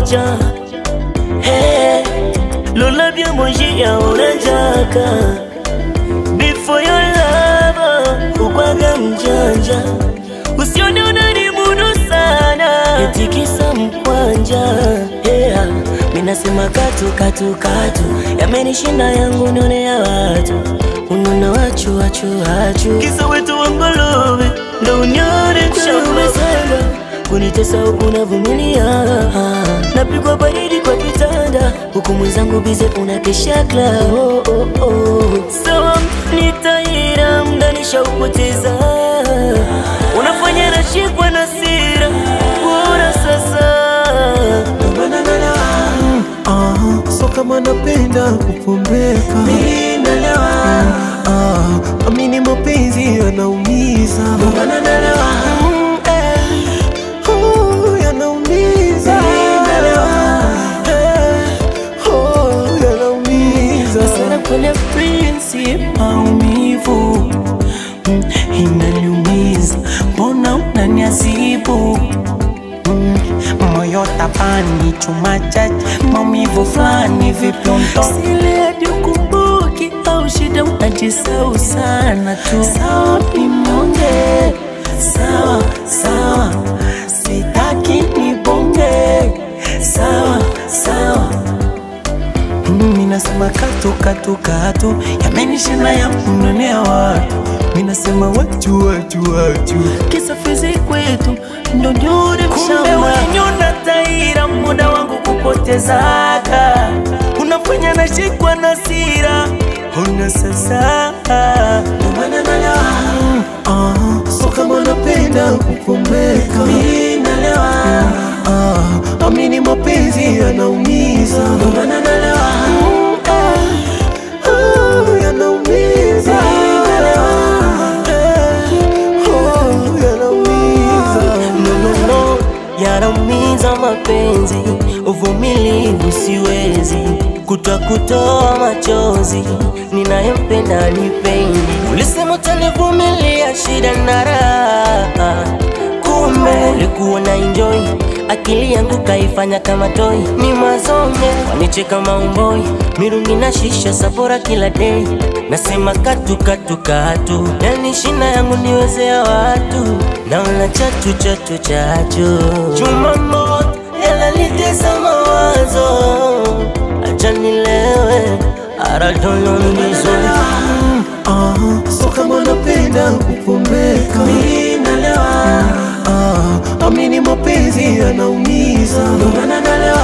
mkwanja. Hey, lola bien moji ya unajaka. Before your love, ukwaga mjanja. Usione unanimudu sana, etikisa mkwanja. Yeah, minasema katu katu katu, yamenishinda yangu nione ya watu. Ununa wachu wachu wachu, kisa wetu wangolobe ndo unyore kushaumesanga. Kunitesa huku unavumilia, napigwa baridi kwa kitanda, huku mwenzangu bize unakesha club. Oh, oh, oh. So nitaira mda nishaupoteza, unafanya nashikwa na sira. Bora sasa so kama napenda kupombeka minalewa, amini mapenzi yanaumiza. minalewa, yanaumiza. Yanaumiza sana kwenye prinsi maumivu. Inaniumiza, mbona unaniasibu? Moyo tapani chuma chache, maumivu flani viplonto. Sile hadi ukumbuki au shida unajisau sana tu. Sawa nimonge, sawa sawa, sitaki nibonge. Sawa sawa, minasema katu katu katu, yamenishinda ya kunonea watu. Minasema watu watu watu, kisa fizi kwetu ndo nyure mshamba. kumbe wenyona taira, muda wangu kupotezaka. Unafanya nashikwa na sira, ona sasa. so kama napenda kupombeka Minalewa, amini mapenzi yanaumiza. Yanaumiza. no, yanaumiza mapenzi, uvumilivu siwezi, kutoa machozi, ninayempenda nipendi. Ulisema utanivumilia shida na raha, kumbe ulikuwa na enjoy, akili yangu kaifanya kama toy. Ni mazonge, wanicheka maumboi, mirungi na shisha sabora kila day. Nasema katu katu katu, yani shina yangu niwezea watu. Naona chatu chatu chatu, chuma moto yananitesa mawazo. Acha nilewe, aradolondizo. So kama napenda kupombeka Minalewa, amini mapenzi yanaumiza. minalewa,